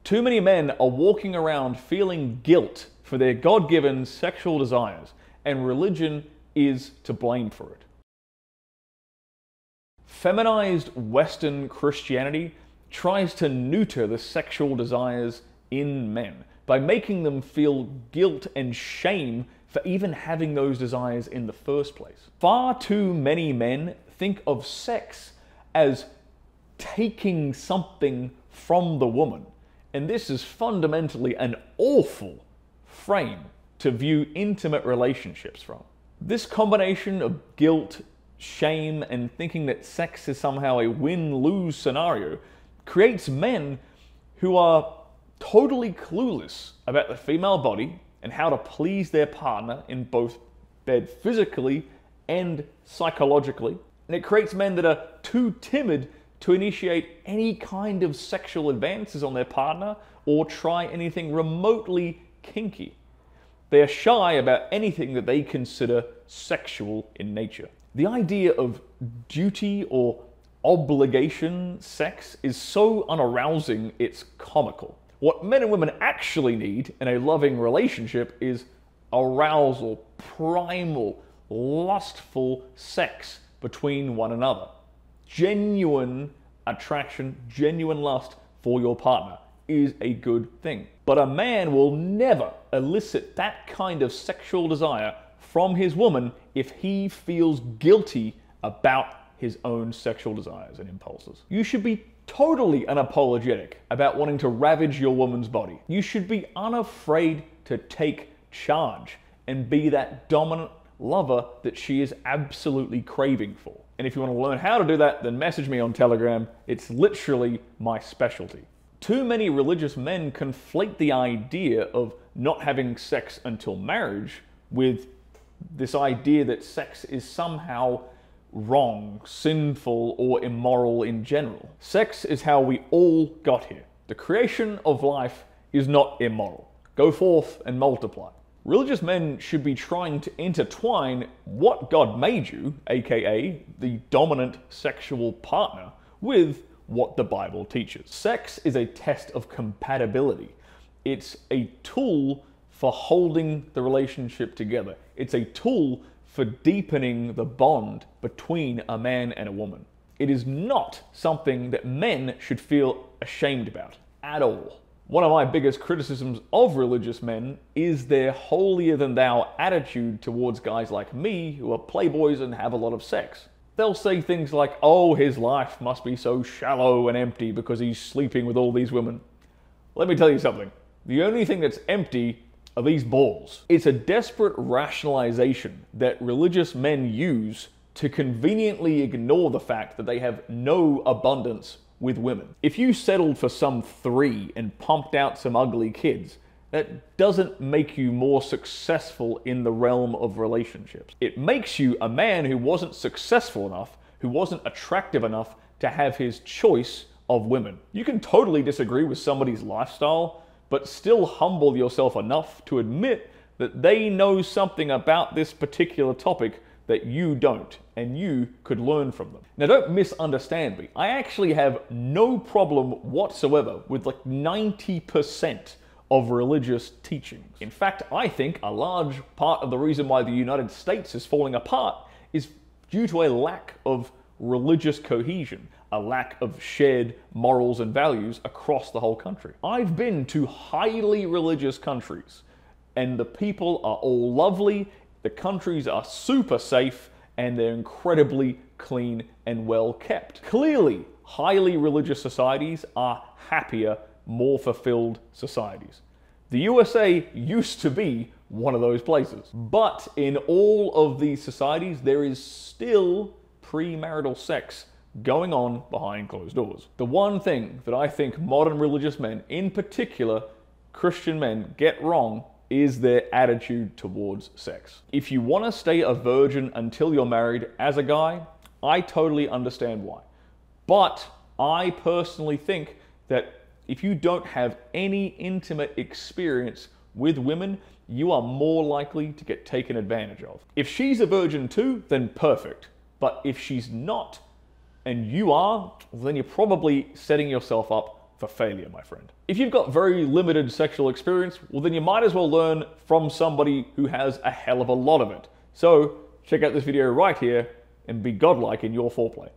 Too many men are walking around feeling guilt for their God-given sexual desires, and religion is to blame for it. Feminized Western Christianity tries to neuter the sexual desires in men by making them feel guilt and shame for even having those desires in the first place. Far too many men think of sex as taking something from the woman, and this is fundamentally an awful frame to view intimate relationships from. This combination of guilt, shame, and thinking that sex is somehow a win-lose scenario creates men who are totally clueless about the female body and how to please their partner in both bed physically and psychologically. And it creates men that are too timid to initiate any kind of sexual advances on their partner or try anything remotely kinky. They are shy about anything that they consider sexual in nature. The idea of duty or obligation sex is so unarousing it's comical. What men and women actually need in a loving relationship is arousal, primal, lustful sex between one another. Genuine attraction, genuine lust for your partner is a good thing. But a man will never elicit that kind of sexual desire from his woman if he feels guilty about his own sexual desires and impulses. You should be totally unapologetic about wanting to ravage your woman's body. You should be unafraid to take charge and be that dominant lover that she is absolutely craving for. And if you want to learn how to do that, then message me on Telegram. It's literally my specialty. Too many religious men conflate the idea of not having sex until marriage with this idea that sex is somehow wrong, sinful, or immoral in general. Sex is how we all got here. The creation of life is not immoral. Go forth and multiply. Religious men should be trying to intertwine what God made you, aka the dominant sexual partner, with what the Bible teaches. Sex is a test of compatibility. It's a tool for holding the relationship together. It's a tool for deepening the bond between a man and a woman. It is not something that men should feel ashamed about at all. One of my biggest criticisms of religious men is their holier-than-thou attitude towards guys like me who are playboys and have a lot of sex. They'll say things like, oh, his life must be so shallow and empty because he's sleeping with all these women. Let me tell you something. The only thing that's empty are these balls. It's a desperate rationalization that religious men use to conveniently ignore the fact that they have no abundance with women. If you settled for some 3 and pumped out some ugly kids, that doesn't make you more successful in the realm of relationships. It makes you a man who wasn't successful enough, who wasn't attractive enough to have his choice of women. You can totally disagree with somebody's lifestyle, but still humble yourself enough to admit that they know something about this particular topic that you don't, and you could learn from them. Now, don't misunderstand me. I actually have no problem whatsoever with like 90% of religious teachings. In fact, I think a large part of the reason why the United States is falling apart is due to a lack of religious cohesion, a lack of shared morals and values across the whole country. I've been to highly religious countries, and the people are all lovely, the countries are super safe, and they're incredibly clean and well kept. Clearly, highly religious societies are happier, more fulfilled societies. The USA used to be one of those places. But in all of these societies, there is still premarital sex going on behind closed doors. The one thing that I think modern religious men, in particular Christian men, get wrong is their attitude towards sex. If you want to stay a virgin until you're married as a guy, I totally understand why. But I personally think that if you don't have any intimate experience with women, you are more likely to get taken advantage of. If she's a virgin too, then perfect. But if she's not, and you are, then you're probably setting yourself up for failure, my friend. If you've got very limited sexual experience, well then you might as well learn from somebody who has a hell of a lot of it. So check out this video right here and be godlike in your foreplay.